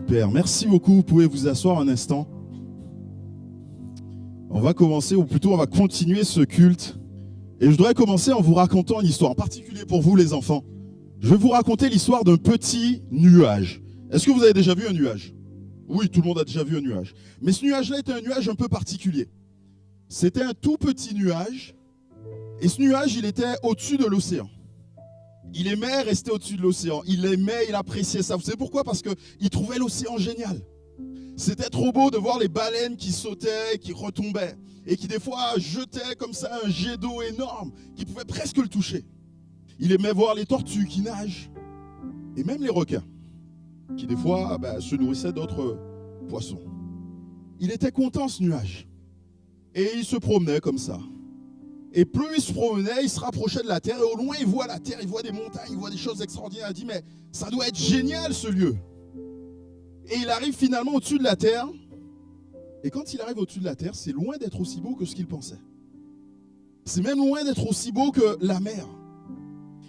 Super, merci beaucoup. Vous pouvez vous asseoir un instant. On va commencer, ou plutôt on va continuer ce culte. Et je voudrais commencer en vous racontant une histoire, en particulier pour vous les enfants. Je vais vous raconter l'histoire d'un petit nuage. Est-ce que vous avez déjà vu un nuage? Oui, tout le monde a déjà vu un nuage. Mais ce nuage-là était un nuage un peu particulier. C'était un tout petit nuage. Et ce nuage, il était au-dessus de l'océan. Il aimait rester au-dessus de l'océan. Il aimait, il appréciait ça. Vous savez pourquoi? Parce qu'il trouvait l'océan génial. C'était trop beau de voir les baleines qui sautaient, qui retombaient. Et qui des fois jetaient comme ça un jet d'eau énorme qui pouvait presque le toucher. Il aimait voir les tortues qui nagent. Et même les requins, qui des fois se nourrissaient d'autres poissons. Il était content ce nuage. Et il se promenait comme ça. Et plus il se promenait, il se rapprochait de la terre. Et au loin, il voit la terre, il voit des montagnes, il voit des choses extraordinaires. Il dit, mais ça doit être génial ce lieu. Et il arrive finalement au-dessus de la terre. Et quand il arrive au-dessus de la terre, c'est loin d'être aussi beau que ce qu'il pensait. C'est même loin d'être aussi beau que la mer.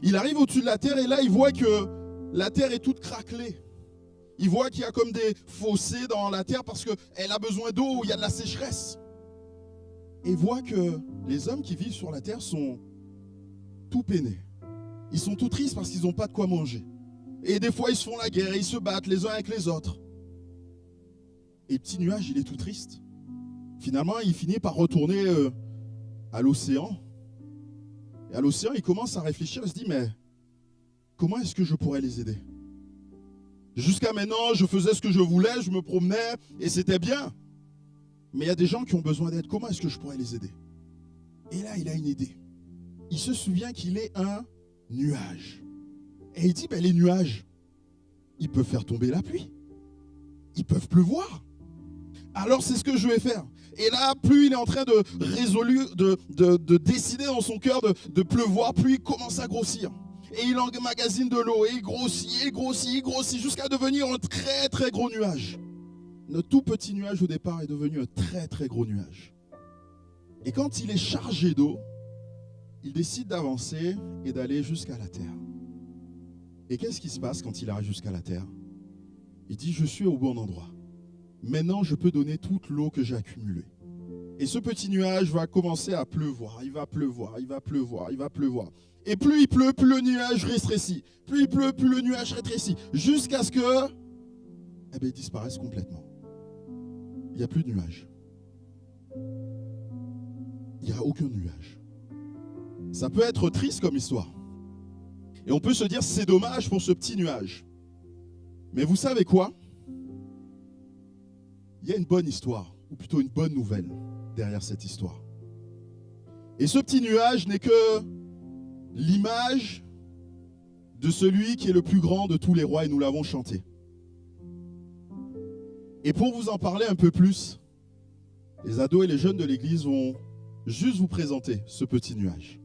Il arrive au-dessus de la terre et là, il voit que la terre est toute craquelée. Il voit qu'il y a comme des fossés dans la terre parce qu'elle a besoin d'eau, il y a de la sécheresse. Et il voit que les hommes qui vivent sur la terre sont tout peinés. Ils sont tout tristes parce qu'ils n'ont pas de quoi manger. Et des fois, ils se font la guerre et ils se battent les uns avec les autres. Et le petit nuage, il est tout triste. Finalement, il finit par retourner à l'océan. Et à l'océan, il commence à réfléchir. Il se dit, mais comment est-ce que je pourrais les aider? Jusqu'à maintenant, je faisais ce que je voulais, je me promenais et c'était bien. Mais il y a des gens qui ont besoin d'aide. Comment est-ce que je pourrais les aider? Et là, il a une idée. Il se souvient qu'il est un nuage. Et il dit, les nuages, ils peuvent faire tomber la pluie. Ils peuvent pleuvoir. Alors c'est ce que je vais faire. Et là, plus il est en train de décider dans son cœur de pleuvoir, plus il commence à grossir. Et il emmagasine de l'eau, et il grossit, jusqu'à devenir un très très gros nuage. Notre tout petit nuage au départ est devenu un très très gros nuage. Et quand il est chargé d'eau, il décide d'avancer et d'aller jusqu'à la terre. Et qu'est-ce qui se passe quand il arrive jusqu'à la terre? Il dit, je suis au bon endroit. Maintenant, je peux donner toute l'eau que j'ai accumulée. Et ce petit nuage va commencer à pleuvoir. Il va pleuvoir. Et plus il pleut, plus le nuage rétrécit. Plus il pleut, plus le nuage rétrécit. Jusqu'à ce que, il disparaisse complètement. Il n'y a plus de nuage. Il n'y a aucun nuage. Ça peut être triste comme histoire. Et on peut se dire, c'est dommage pour ce petit nuage. Mais vous savez quoi? Il y a une bonne histoire, ou plutôt une bonne nouvelle derrière cette histoire. Et ce petit nuage n'est que l'image de celui qui est le plus grand de tous les rois, et nous l'avons chanté. Et pour vous en parler un peu plus, les ados et les jeunes de l'église vont juste vous présenter ce petit nuage.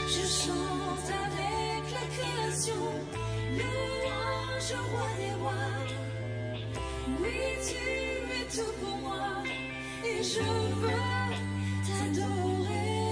Je chante avec louange au roi des rois. Oui, tu es tout pour moi et je veux t'adorer.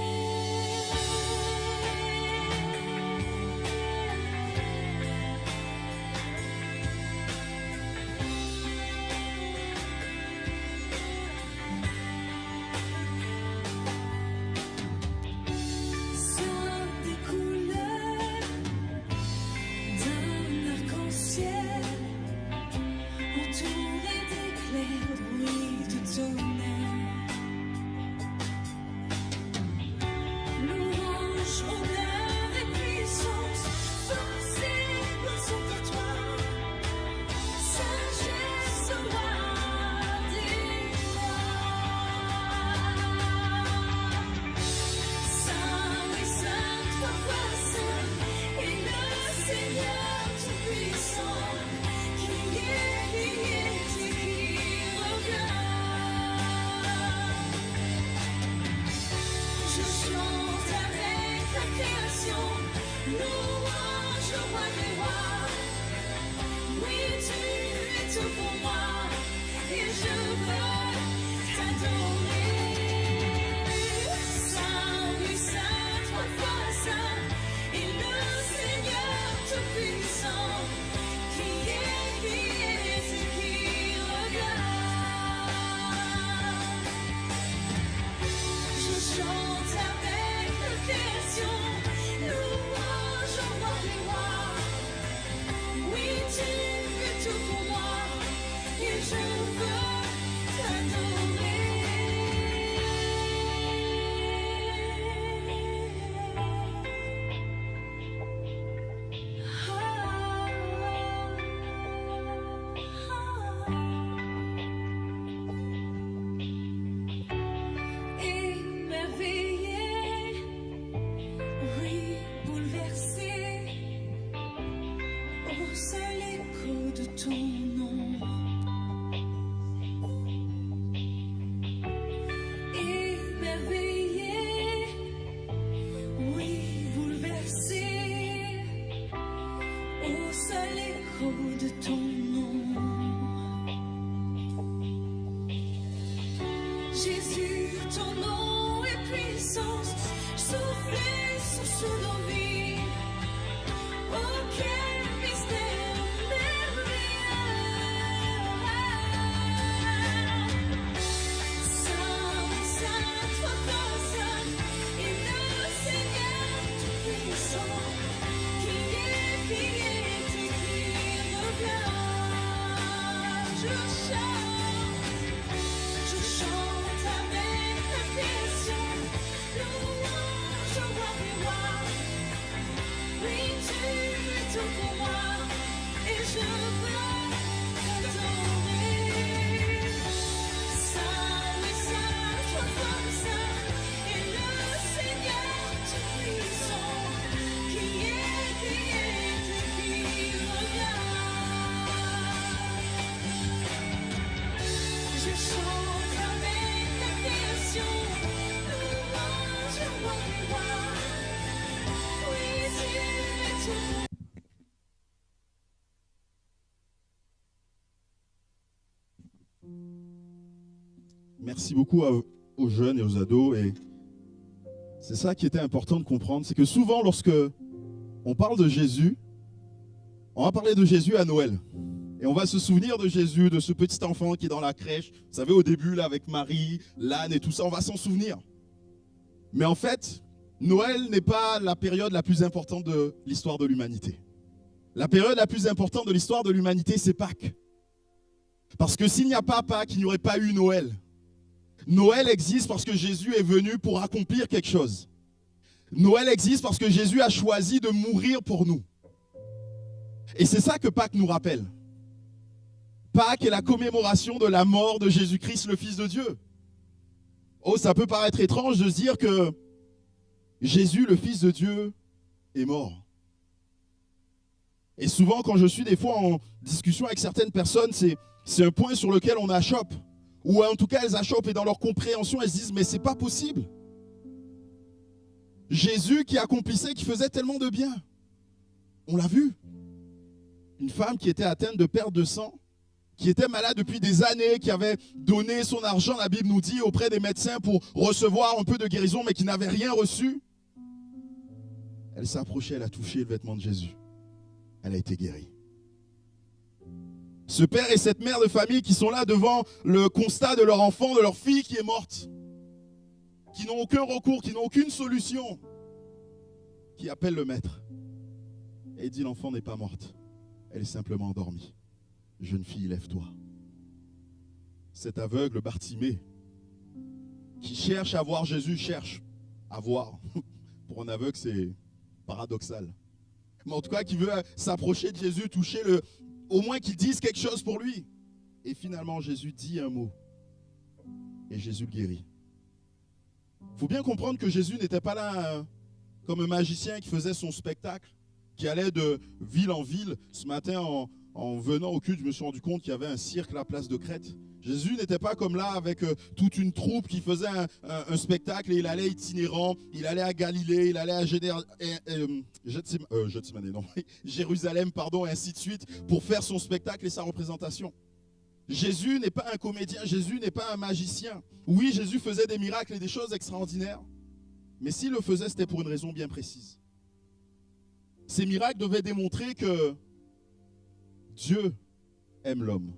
Merci beaucoup aux jeunes et aux ados. Et c'est ça qui était important de comprendre, c'est que souvent lorsque on parle de Jésus, on va parler de Jésus à Noël. Et on va se souvenir de Jésus, de ce petit enfant qui est dans la crèche. Vous savez, au début, là, avec Marie, l'âne et tout ça, on va s'en souvenir. Mais en fait, Noël n'est pas la période la plus importante de l'histoire de l'humanité. La période la plus importante de l'histoire de l'humanité, c'est Pâques. Parce que s'il n'y a pas Pâques, il n'y aurait pas eu Noël. Noël existe parce que Jésus est venu pour accomplir quelque chose. Noël existe parce que Jésus a choisi de mourir pour nous. Et c'est ça que Pâques nous rappelle. Pâques est la commémoration de la mort de Jésus-Christ, le Fils de Dieu. Oh, ça peut paraître étrange de se dire que Jésus, le Fils de Dieu, est mort. Et souvent, quand je suis des fois en discussion avec certaines personnes, c'est un point sur lequel on achoppe. Ou en tout cas, elles achoppent et dans leur compréhension, elles se disent « mais c'est pas possible ». Jésus qui accomplissait, qui faisait tellement de bien. On l'a vu. Une femme qui était atteinte de perte de sang, qui était malade depuis des années, qui avait donné son argent, la Bible nous dit, auprès des médecins pour recevoir un peu de guérison, mais qui n'avait rien reçu. Elle s'est approchée, elle a touché le vêtement de Jésus. Elle a été guérie. Ce père et cette mère de famille qui sont là devant le constat de leur enfant, de leur fille qui est morte, qui n'ont aucun recours, qui n'ont aucune solution, qui appellent le maître et dit l'enfant n'est pas morte, elle est simplement endormie. Jeune fille, lève-toi. Cet aveugle Bartimée qui cherche à voir Jésus, cherche à voir. Pour un aveugle, c'est paradoxal. Mais en tout cas, qui veut s'approcher de Jésus, toucher le... Au moins qu'il dise quelque chose pour lui. Et finalement, Jésus dit un mot. Et Jésus le guérit. Il faut bien comprendre que Jésus n'était pas là comme un magicien qui faisait son spectacle, qui allait de ville en ville. Ce matin, en venant au culte, je me suis rendu compte qu'il y avait un cirque à la place de Crète. Jésus n'était pas comme là avec toute une troupe qui faisait un spectacle et il allait itinérant, il allait à Galilée, il allait à Jérusalem, et ainsi de suite, pour faire son spectacle et sa représentation. Jésus n'est pas un comédien, Jésus n'est pas un magicien. Oui, Jésus faisait des miracles et des choses extraordinaires, mais s'il le faisait, c'était pour une raison bien précise. Ces miracles devaient démontrer que Dieu aime l'homme.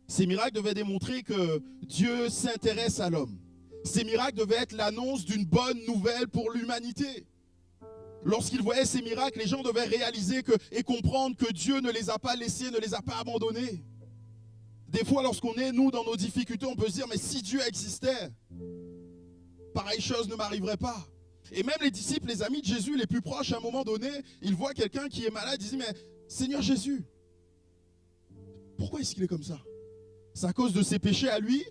Ces miracles devaient démontrer que Dieu s'intéresse à l'homme. Ces miracles devaient être l'annonce d'une bonne nouvelle pour l'humanité. Lorsqu'ils voyaient ces miracles, les gens devaient réaliser et comprendre que Dieu ne les a pas laissés, ne les a pas abandonnés. Des fois, lorsqu'on est, nous, dans nos difficultés, on peut se dire, mais si Dieu existait, pareille chose ne m'arriverait pas. Et même les disciples, les amis de Jésus, les plus proches, à un moment donné, ils voient quelqu'un qui est malade, ils disent, mais Seigneur Jésus, pourquoi est-ce qu'il est comme ça? C'est à cause de ses péchés à lui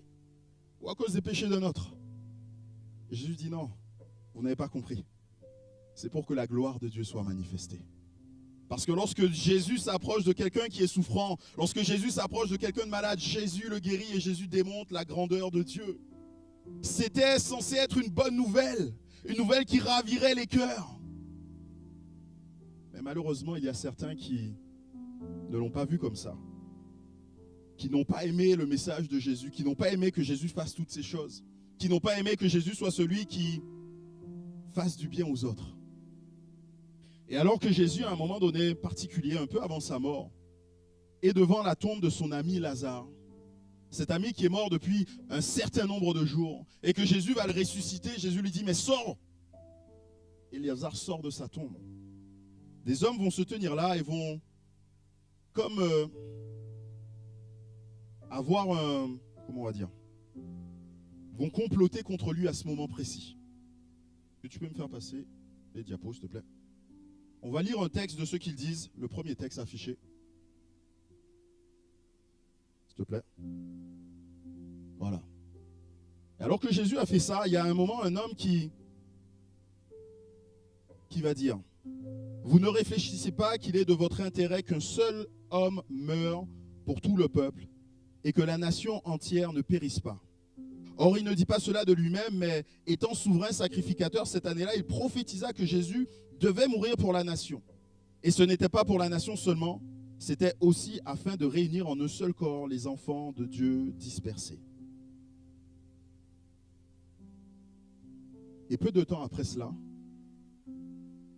ou à cause des péchés d'un autre? Et Jésus dit non, vous n'avez pas compris. C'est pour que la gloire de Dieu soit manifestée. Parce que lorsque Jésus s'approche de quelqu'un qui est souffrant, lorsque Jésus s'approche de quelqu'un de malade, Jésus le guérit et Jésus démontre la grandeur de Dieu. C'était censé être une bonne nouvelle, une nouvelle qui ravirait les cœurs. Mais malheureusement, il y a certains qui ne l'ont pas vu comme ça, qui n'ont pas aimé le message de Jésus, qui n'ont pas aimé que Jésus fasse toutes ces choses, qui n'ont pas aimé que Jésus soit celui qui fasse du bien aux autres. Et alors que Jésus, à un moment donné particulier, un peu avant sa mort, est devant la tombe de son ami Lazare, cet ami qui est mort depuis un certain nombre de jours, et que Jésus va le ressusciter, Jésus lui dit, mais sors! Et Lazare sort de sa tombe. Des hommes vont se tenir là et vont, comme avoir un, comment on va dire, vont comploter contre lui à ce moment précis. Est-ce que tu peux me faire passer les diapos, s'il te plaît? On va lire un texte de ce qu'ils disent, le premier texte affiché. S'il te plaît. Voilà. Et alors que Jésus a fait ça, il y a un moment, un homme qui va dire, vous ne réfléchissez pas qu'il est de votre intérêt qu'un seul homme meure pour tout le peuple et que la nation entière ne périsse pas. Or, il ne dit pas cela de lui-même, mais étant souverain sacrificateur, cette année-là, il prophétisa que Jésus devait mourir pour la nation. Et ce n'était pas pour la nation seulement, c'était aussi afin de réunir en un seul corps les enfants de Dieu dispersés. Et peu de temps après cela,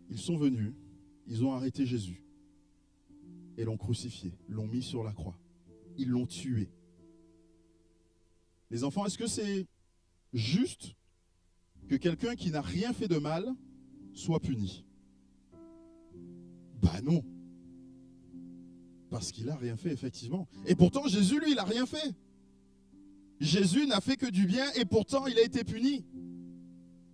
ils sont venus, ils ont arrêté Jésus et l'ont crucifié, l'ont mis sur la croix. Ils l'ont tué. Les enfants, est-ce que c'est juste que quelqu'un qui n'a rien fait de mal soit puni? Ben non. Parce qu'il n'a rien fait, effectivement. Et pourtant, Jésus, lui, il n'a rien fait. Jésus n'a fait que du bien et pourtant, il a été puni.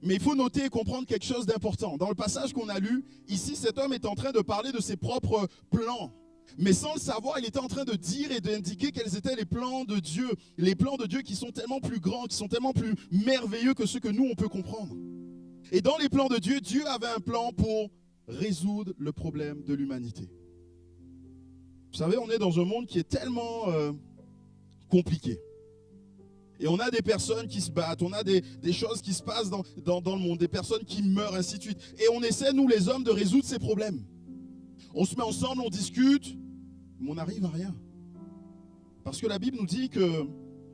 Mais il faut noter et comprendre quelque chose d'important. Dans le passage qu'on a lu, ici, cet homme est en train de parler de ses propres plans. Mais sans le savoir, il était en train de dire et d'indiquer quels étaient les plans de Dieu. Les plans de Dieu qui sont tellement plus grands, qui sont tellement plus merveilleux que ceux que nous, on peut comprendre. Et dans les plans de Dieu, Dieu avait un plan pour résoudre le problème de l'humanité. Vous savez, on est dans un monde qui est tellement compliqué. Et on a des personnes qui se battent, on a des choses qui se passent dans le monde, des personnes qui meurent, ainsi de suite. Et on essaie, nous les hommes, de résoudre ces problèmes. On se met ensemble, on discute, mais on n'arrive à rien. Parce que la Bible nous dit que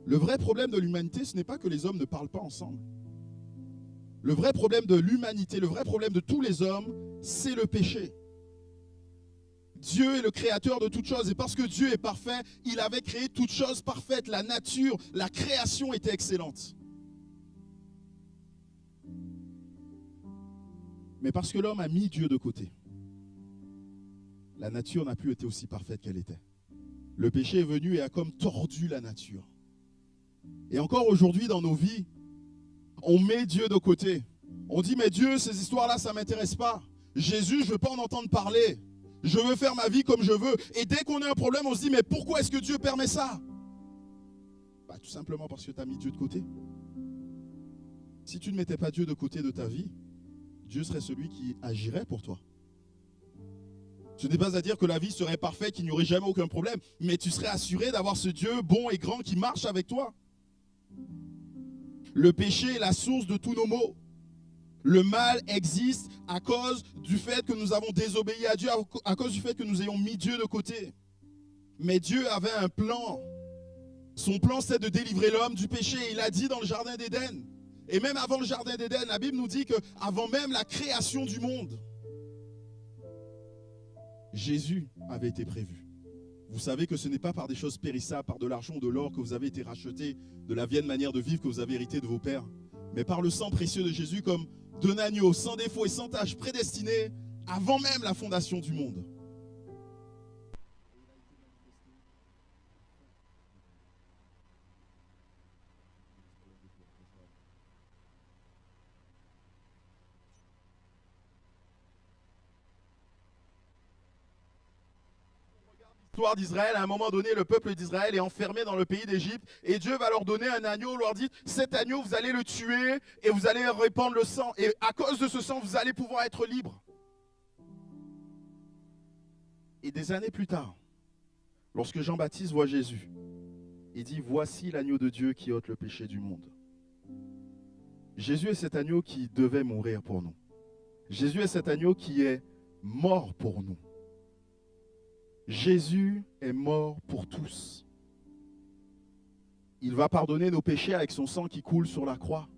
le vrai problème de l'humanité, ce n'est pas que les hommes ne parlent pas ensemble. Le vrai problème de l'humanité, le vrai problème de tous les hommes, c'est le péché. Dieu est le créateur de toutes choses et parce que Dieu est parfait, il avait créé toutes choses parfaites. La nature, la création était excellente. Mais parce que l'homme a mis Dieu de côté, la nature n'a plus été aussi parfaite qu'elle était. Le péché est venu et a comme tordu la nature. Et encore aujourd'hui dans nos vies, on met Dieu de côté. On dit mais Dieu, ces histoires-là, ça ne m'intéresse pas. Jésus, je ne veux pas en entendre parler. Je veux faire ma vie comme je veux. Et dès qu'on a un problème, on se dit mais pourquoi est-ce que Dieu permet ça? Tout simplement parce que tu as mis Dieu de côté. Si tu ne mettais pas Dieu de côté de ta vie, Dieu serait celui qui agirait pour toi. Ce n'est pas à dire que la vie serait parfaite, qu'il n'y aurait jamais aucun problème, mais tu serais assuré d'avoir ce Dieu bon et grand qui marche avec toi. Le péché est la source de tous nos maux. Le mal existe à cause du fait que nous avons désobéi à Dieu, à cause du fait que nous ayons mis Dieu de côté. Mais Dieu avait un plan. Son plan, c'est de délivrer l'homme du péché. Il a dit dans le jardin d'Éden. Et même avant le jardin d'Éden, la Bible nous dit qu'avant même la création du monde, Jésus avait été prévu. Vous savez que ce n'est pas par des choses périssables, par de l'argent ou de l'or que vous avez été rachetés, de la vieille manière de vivre que vous avez hérité de vos pères, mais par le sang précieux de Jésus comme d'un agneau sans défaut et sans tache, prédestiné avant même la fondation du monde. L'histoire d'Israël, à un moment donné, le peuple d'Israël est enfermé dans le pays d'Égypte et Dieu va leur donner un agneau, leur dit cet agneau vous allez le tuer et vous allez répandre le sang et à cause de ce sang vous allez pouvoir être libres. Et des années plus tard, lorsque Jean-Baptiste voit Jésus, il dit voici l'agneau de Dieu qui ôte le péché du monde. Jésus est cet agneau qui devait mourir pour nous. Jésus est cet agneau qui est mort pour nous. Jésus est mort pour tous. Il va pardonner nos péchés avec son sang qui coule sur la croix.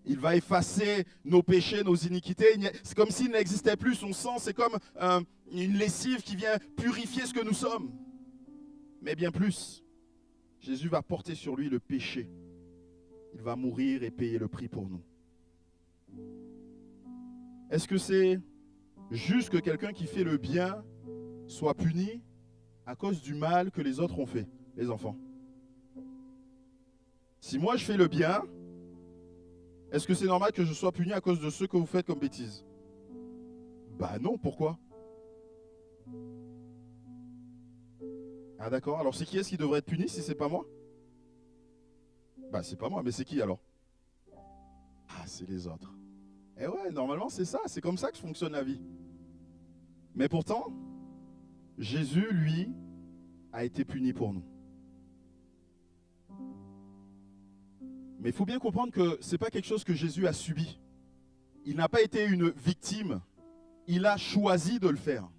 Il va effacer nos péchés, nos iniquités. C'est comme s'il n'existait plus. Son sang, c'est comme une lessive qui vient purifier ce que nous sommes. Mais bien plus, Jésus va porter sur lui le péché. Il va mourir et payer le prix pour nous. Est-ce que c'est juste que quelqu'un qui fait le bien soit puni à cause du mal que les autres ont fait, les enfants? Si moi je fais le bien, est-ce que c'est normal que je sois puni à cause de ce que vous faites comme bêtises? Non, pourquoi? Ah d'accord, alors c'est qui est-ce qui devrait être puni si c'est pas moi? C'est pas moi, mais c'est qui alors? Ah, c'est les autres. Eh ouais, normalement c'est ça, c'est comme ça que fonctionne la vie. Mais pourtant, Jésus, lui, a été puni pour nous. Mais il faut bien comprendre que ce n'est pas quelque chose que Jésus a subi. Il n'a pas été une victime. Il a choisi de le faire.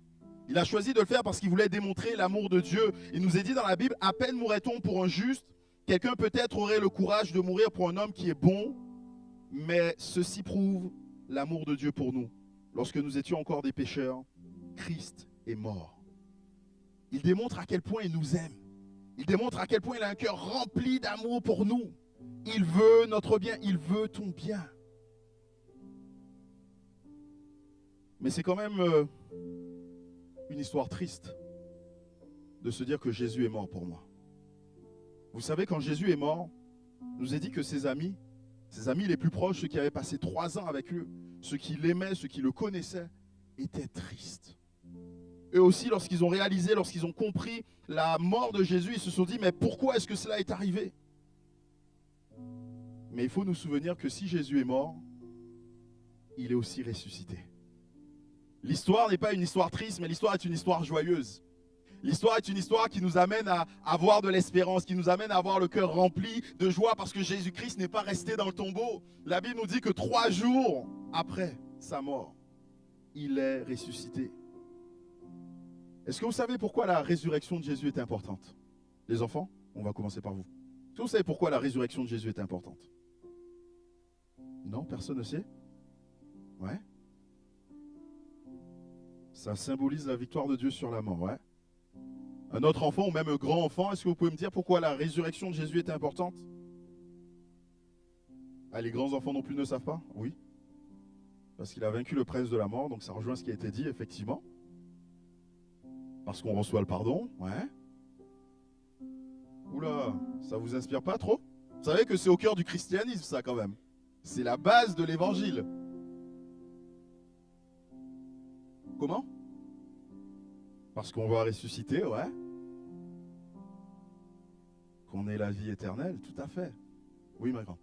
Il a choisi de le faire parce qu'il voulait démontrer l'amour de Dieu. Il nous est dit dans la Bible, à peine mourrait-on pour un juste, quelqu'un peut-être aurait le courage de mourir pour un homme qui est bon, mais ceci prouve l'amour de Dieu pour nous. Lorsque nous étions encore des pécheurs, Christ est mort. Il démontre à quel point il nous aime. Il démontre à quel point il a un cœur rempli d'amour pour nous. Il veut notre bien, il veut ton bien. Mais c'est quand même une histoire triste de se dire que Jésus est mort pour moi. Vous savez, quand Jésus est mort, il nous a dit que ses amis les plus proches, ceux qui avaient passé 3 ans avec lui, ceux qui l'aimaient, ceux qui le connaissaient, étaient tristes. Eux aussi, lorsqu'ils ont réalisé, lorsqu'ils ont compris la mort de Jésus, ils se sont dit, mais pourquoi est-ce que cela est arrivé? Mais il faut nous souvenir que si Jésus est mort, il est aussi ressuscité. L'histoire n'est pas une histoire triste, mais l'histoire est une histoire joyeuse. L'histoire est une histoire qui nous amène à avoir de l'espérance, qui nous amène à avoir le cœur rempli de joie parce que Jésus-Christ n'est pas resté dans le tombeau. La Bible nous dit que 3 jours après sa mort, il est ressuscité. Est-ce que vous savez pourquoi la résurrection de Jésus est importante? Les enfants, on va commencer par vous. Est-ce que vous savez pourquoi la résurrection de Jésus est importante? Non, personne ne sait? Ouais. Ça symbolise la victoire de Dieu sur la mort, ouais. Un autre enfant ou même un grand enfant, est-ce que vous pouvez me dire pourquoi la résurrection de Jésus est importante? Ah, les grands enfants non plus ne savent pas? Oui. Parce qu'il a vaincu le prince de la mort, donc ça rejoint ce qui a été dit, effectivement. Parce qu'on reçoit le pardon, ouais. Oula, ça vous inspire pas trop? Vous savez que c'est au cœur du christianisme, ça, quand même. C'est la base de l'évangile. Comment? Parce qu'on va ressusciter, ouais. Qu'on ait la vie éternelle, tout à fait. Oui, ma grande.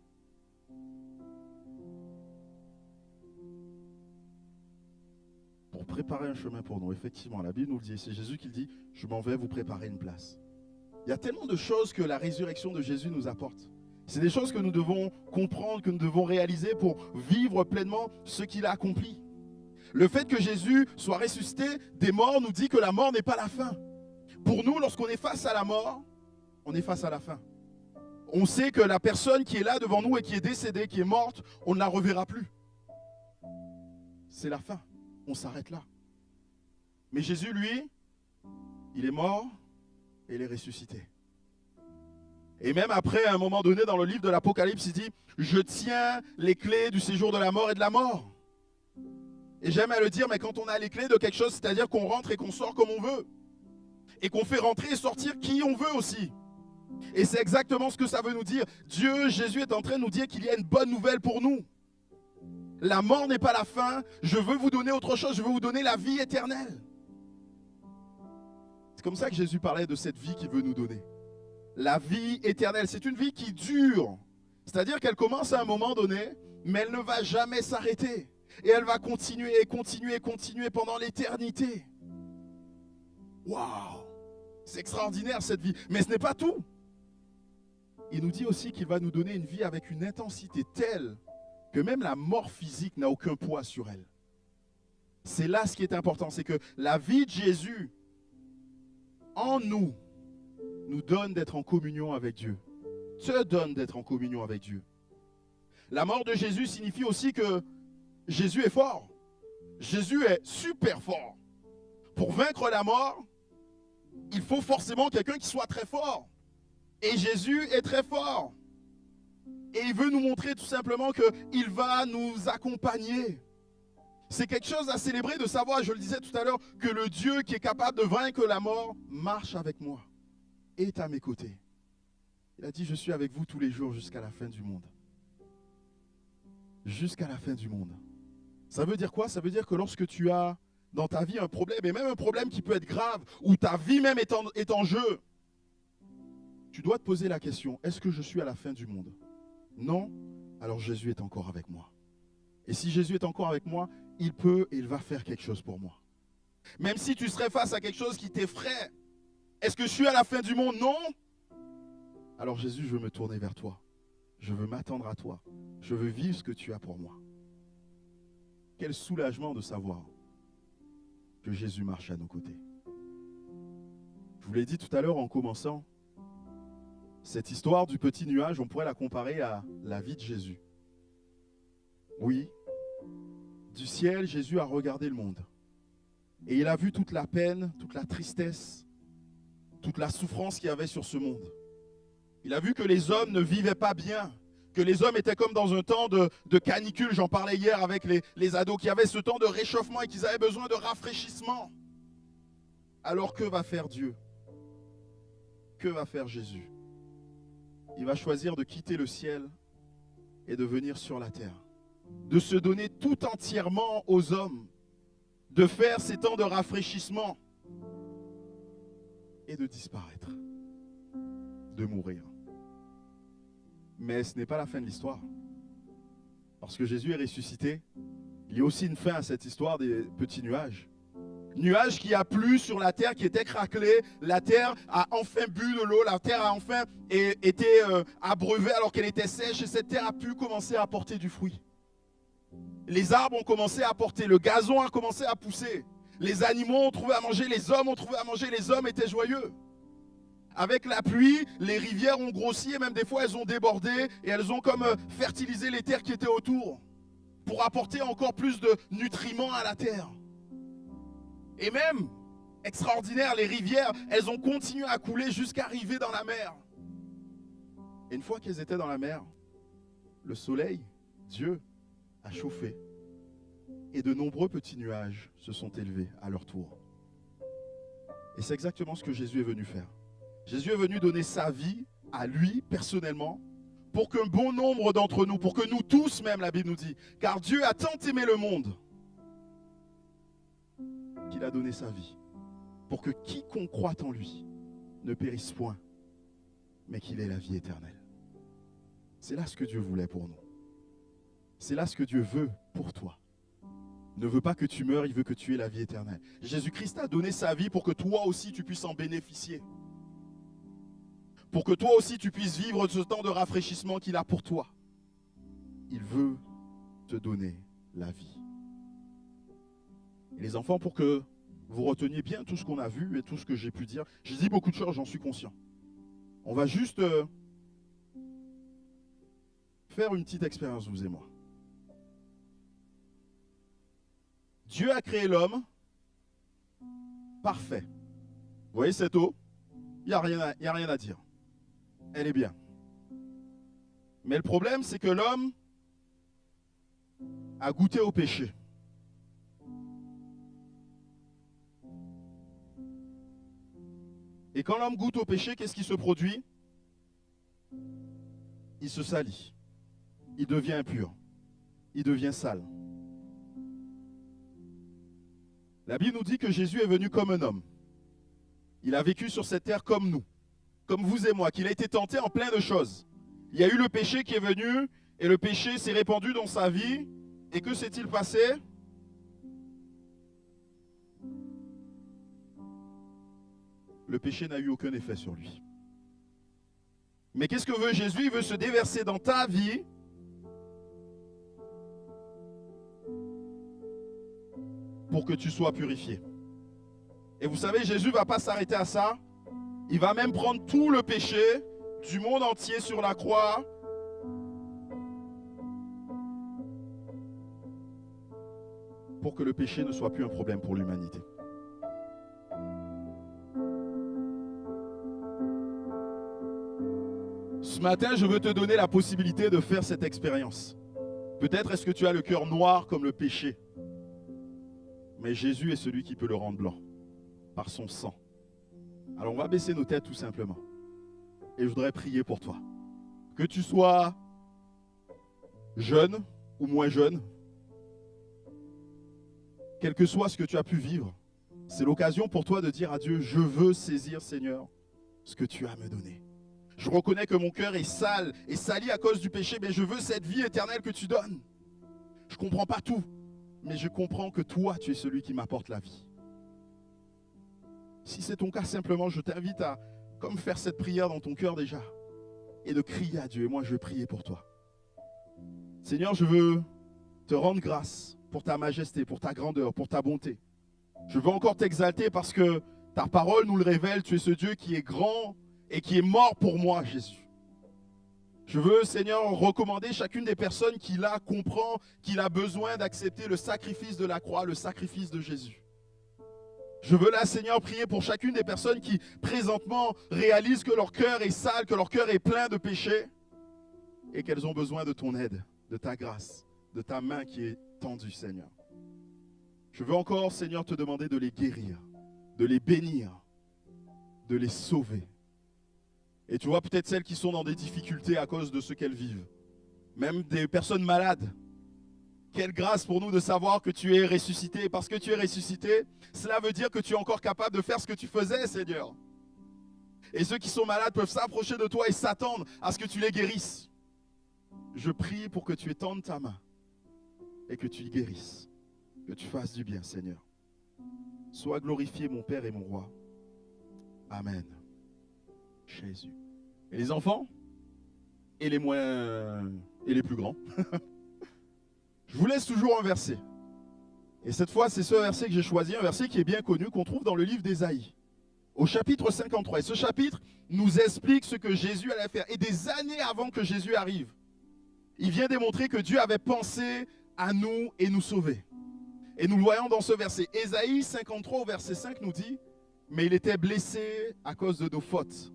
Pour préparer un chemin pour nous, effectivement, la Bible nous le dit. C'est Jésus qui le dit, je m'en vais vous préparer une place. Il y a tellement de choses que la résurrection de Jésus nous apporte. C'est des choses que nous devons comprendre, que nous devons réaliser pour vivre pleinement ce qu'il a accompli. Le fait que Jésus soit ressuscité des morts nous dit que la mort n'est pas la fin. Pour nous, lorsqu'on est face à la mort, on est face à la fin. On sait que la personne qui est là devant nous et qui est décédée, qui est morte, on ne la reverra plus. C'est la fin. On s'arrête là. Mais Jésus, lui, il est mort et il est ressuscité. Et même après, à un moment donné, dans le livre de l'Apocalypse, il dit « Je tiens les clés du séjour de la mort et de la mort. » Et j'aime à le dire, mais quand on a les clés de quelque chose, c'est-à-dire qu'on rentre et qu'on sort comme on veut. Et qu'on fait rentrer et sortir qui on veut aussi. Et c'est exactement ce que ça veut nous dire. Dieu, Jésus est en train de nous dire qu'il y a une bonne nouvelle pour nous. La mort n'est pas la fin. Je veux vous donner autre chose. Je veux vous donner la vie éternelle. C'est comme ça que Jésus parlait de cette vie qu'il veut nous donner. La vie éternelle, c'est une vie qui dure. C'est-à-dire qu'elle commence à un moment donné, mais elle ne va jamais s'arrêter. Et elle va continuer et continuer et continuer pendant l'éternité. Waouh! C'est extraordinaire cette vie. Mais ce n'est pas tout. Il nous dit aussi qu'il va nous donner une vie avec une intensité telle que même la mort physique n'a aucun poids sur elle. C'est là ce qui est important, c'est que la vie de Jésus en nous donne d'être en communion avec Dieu. Te donne d'être en communion avec Dieu. La mort de Jésus signifie aussi que Jésus est fort. Jésus est super fort. Pour vaincre la mort, il faut forcément quelqu'un qui soit très fort. Et Jésus est très fort. Et il veut nous montrer tout simplement qu'il va nous accompagner. C'est quelque chose à célébrer de savoir, je le disais tout à l'heure, que le Dieu qui est capable de vaincre la mort marche avec moi, est à mes côtés. Il a dit, je suis avec vous tous les jours jusqu'à la fin du monde. Jusqu'à la fin du monde. Ça veut dire quoi? Ça veut dire que lorsque tu as dans ta vie un problème, et même un problème qui peut être grave, où ta vie même est en jeu, tu dois te poser la question, est-ce que je suis à la fin du monde? Non? Alors Jésus est encore avec moi. Et si Jésus est encore avec moi, il peut et il va faire quelque chose pour moi. Même si tu serais face à quelque chose qui t'effraie, est-ce que je suis à la fin du monde? Non? Alors Jésus, je veux me tourner vers toi. Je veux m'attendre à toi. Je veux vivre ce que tu as pour moi. Quel soulagement de savoir que Jésus marche à nos côtés. Je vous l'ai dit tout à l'heure en commençant, cette histoire du petit nuage, on pourrait la comparer à la vie de Jésus. Oui, du ciel, Jésus a regardé le monde. Et il a vu toute la peine, toute la tristesse, toute la souffrance qu'il y avait sur ce monde. Il a vu que les hommes ne vivaient pas bien, que les hommes étaient comme dans un temps de canicule. J'en parlais hier avec les ados qui avaient ce temps de réchauffement et qu'ils avaient besoin de rafraîchissement. Alors que va faire Dieu? Que va faire Jésus? Il va choisir de quitter le ciel et de venir sur la terre. De se donner tout entièrement aux hommes. De faire ces temps de rafraîchissement. Et de disparaître. De mourir. Mais ce n'est pas la fin de l'histoire. Parce que Jésus est ressuscité. Il y a aussi une fin à cette histoire des petits nuages. Nuage qui a plu sur la terre, qui était craquelée. La terre a enfin bu de l'eau. La terre a enfin été abreuvée alors qu'elle était sèche. Et cette terre a pu commencer à apporter du fruit. Les arbres ont commencé à porter. Le gazon a commencé à pousser. Les animaux ont trouvé à manger, les hommes ont trouvé à manger, les hommes étaient joyeux. Avec la pluie, les rivières ont grossi et même des fois elles ont débordé et elles ont comme fertilisé les terres qui étaient autour pour apporter encore plus de nutriments à la terre. Et même, extraordinaire, les rivières, elles ont continué à couler jusqu'à arriver dans la mer. Et une fois qu'elles étaient dans la mer, le soleil, Dieu, a chauffé. Et de nombreux petits nuages se sont élevés à leur tour. Et c'est exactement ce que Jésus est venu faire. Jésus est venu donner sa vie à lui, personnellement, pour qu'un bon nombre d'entre nous, pour que nous tous même, la Bible nous dit, car Dieu a tant aimé le monde qu'il a donné sa vie, pour que quiconque croit en lui ne périsse point, mais qu'il ait la vie éternelle. C'est là ce que Dieu voulait pour nous. C'est là ce que Dieu veut pour toi. Il ne veut pas que tu meurs, il veut que tu aies la vie éternelle. Jésus-Christ a donné sa vie pour que toi aussi tu puisses en bénéficier. Pour que toi aussi tu puisses vivre ce temps de rafraîchissement qu'il a pour toi. Il veut te donner la vie. Et les enfants, pour que vous reteniez bien tout ce qu'on a vu et tout ce que j'ai pu dire, j'ai dit beaucoup de choses, j'en suis conscient. On va juste faire une petite expérience, vous et moi. Dieu a créé l'homme parfait. Vous voyez cette eau? Il n'y a rien à dire. Elle est bien. Mais le problème, c'est que l'homme a goûté au péché. Et quand l'homme goûte au péché, qu'est-ce qui se produit? Il se salit. Il devient impur. Il devient sale. La Bible nous dit que Jésus est venu comme un homme. Il a vécu sur cette terre comme nous, comme vous et moi, qu'il a été tenté en plein de choses. Il y a eu le péché qui est venu, et le péché s'est répandu dans sa vie. Et que s'est-il passé? Le péché n'a eu aucun effet sur lui. Mais qu'est-ce que veut Jésus? Il veut se déverser dans ta vie pour que tu sois purifié. Et vous savez, Jésus ne va pas s'arrêter à ça. Il va même prendre tout le péché du monde entier sur la croix pour que le péché ne soit plus un problème pour l'humanité. Ce matin, je veux te donner la possibilité de faire cette expérience. Peut-être est-ce que tu as le cœur noir comme le péché. Mais Jésus est celui qui peut le rendre blanc par son sang. Alors on va baisser nos têtes tout simplement. Et je voudrais prier pour toi. Que tu sois jeune ou moins jeune, quel que soit ce que tu as pu vivre, c'est l'occasion pour toi de dire à Dieu, je veux saisir, Seigneur, ce que tu as à me donner. Je reconnais que mon cœur est sale et sali à cause du péché, mais je veux cette vie éternelle que tu donnes. Je ne comprends pas tout, mais je comprends que toi, tu es celui qui m'apporte la vie. Si c'est ton cas, simplement, je t'invite à comme faire cette prière dans ton cœur déjà et de crier à Dieu. Et moi, je vais prier pour toi. Seigneur, je veux te rendre grâce pour ta majesté, pour ta grandeur, pour ta bonté. Je veux encore t'exalter parce que ta parole nous le révèle. Tu es ce Dieu qui est grand et qui est mort pour moi, Jésus. Je veux, Seigneur, recommander chacune des personnes qui là comprend qu'il a besoin d'accepter le sacrifice de la croix, le sacrifice de Jésus. Je veux là, Seigneur, prier pour chacune des personnes qui présentement réalisent que leur cœur est sale, que leur cœur est plein de péché et qu'elles ont besoin de ton aide, de ta grâce, de ta main qui est tendue, Seigneur. Je veux encore, Seigneur, te demander de les guérir, de les bénir, de les sauver. Et tu vois peut-être celles qui sont dans des difficultés à cause de ce qu'elles vivent. Même des personnes malades. Quelle grâce pour nous de savoir que tu es ressuscité. Et parce que tu es ressuscité, cela veut dire que tu es encore capable de faire ce que tu faisais, Seigneur. Et ceux qui sont malades peuvent s'approcher de toi et s'attendre à ce que tu les guérisses. Je prie pour que tu étendes ta main et que tu y guérisses. Que tu fasses du bien, Seigneur. Sois glorifié, mon Père et mon Roi. Amen. Jésus. Et les enfants? Et les moins... et les plus grands? Je vous laisse toujours un verset. Et cette fois, c'est ce verset que j'ai choisi, un verset qui est bien connu, qu'on trouve dans le livre d'Ésaïe, au chapitre 53. Et ce chapitre nous explique ce que Jésus allait faire. Et des années avant que Jésus arrive, il vient démontrer que Dieu avait pensé à nous et nous sauver. Et nous le voyons dans ce verset. Ésaïe 53 au verset 5 nous dit, mais il était blessé à cause de nos fautes.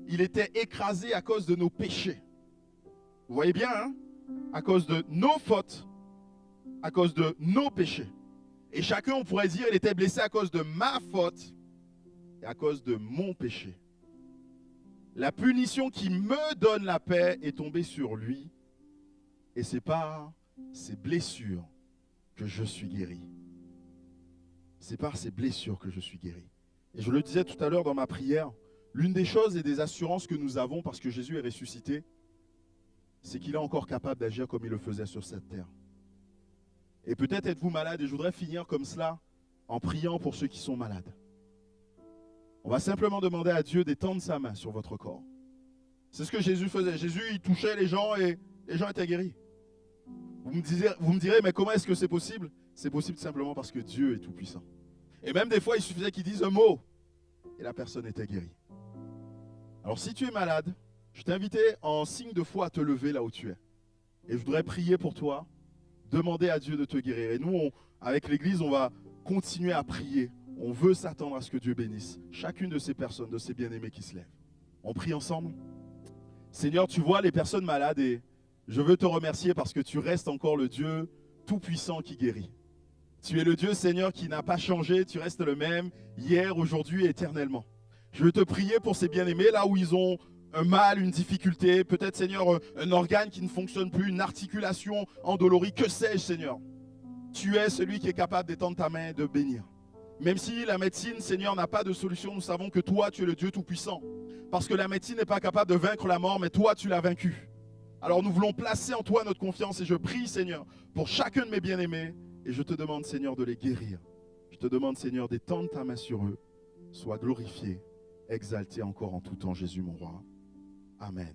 Il était écrasé à cause de nos péchés. Vous voyez bien, hein? À cause de nos fautes, à cause de nos péchés. Et chacun, on pourrait dire, il était blessé à cause de ma faute et à cause de mon péché. La punition qui me donne la paix est tombée sur lui. Et c'est par ses blessures que je suis guéri. C'est par ses blessures que je suis guéri. Et je le disais tout à l'heure dans ma prière, l'une des choses et des assurances que nous avons parce que Jésus est ressuscité, c'est qu'il est encore capable d'agir comme il le faisait sur cette terre. Et peut-être êtes-vous malade et je voudrais finir comme cela en priant pour ceux qui sont malades. On va simplement demander à Dieu d'étendre sa main sur votre corps. C'est ce que Jésus faisait. Jésus, il touchait les gens et les gens étaient guéris. Vous me direz, mais comment est-ce que c'est possible? C'est possible simplement parce que Dieu est tout puissant. Et même des fois, il suffisait qu'il dise un mot et la personne était guérie. Alors si tu es malade, je t'invitais en signe de foi à te lever là où tu es. Et je voudrais prier pour toi, demander à Dieu de te guérir. Et nous, avec l'Église, on va continuer à prier. On veut s'attendre à ce que Dieu bénisse chacune de ces personnes, de ces bien-aimés qui se lèvent. On prie ensemble. Seigneur, tu vois les personnes malades et je veux te remercier parce que tu restes encore le Dieu tout-puissant qui guérit. Tu es le Dieu, Seigneur, qui n'a pas changé. Tu restes le même hier, aujourd'hui et éternellement. Je veux te prier pour ces bien-aimés là où ils ont un mal, une difficulté, peut-être, Seigneur, un organe qui ne fonctionne plus, une articulation endolorie, que sais-je, Seigneur. Tu es celui qui est capable d'étendre ta main et de bénir. Même si la médecine, Seigneur, n'a pas de solution, nous savons que toi, tu es le Dieu tout-puissant. Parce que la médecine n'est pas capable de vaincre la mort, mais toi, tu l'as vaincu. Alors nous voulons placer en toi notre confiance et je prie, Seigneur, pour chacun de mes bien-aimés. Et je te demande, Seigneur, de les guérir. Je te demande, Seigneur, d'étendre ta main sur eux. Sois glorifié, exalté encore en tout temps, Jésus, mon roi. Amen.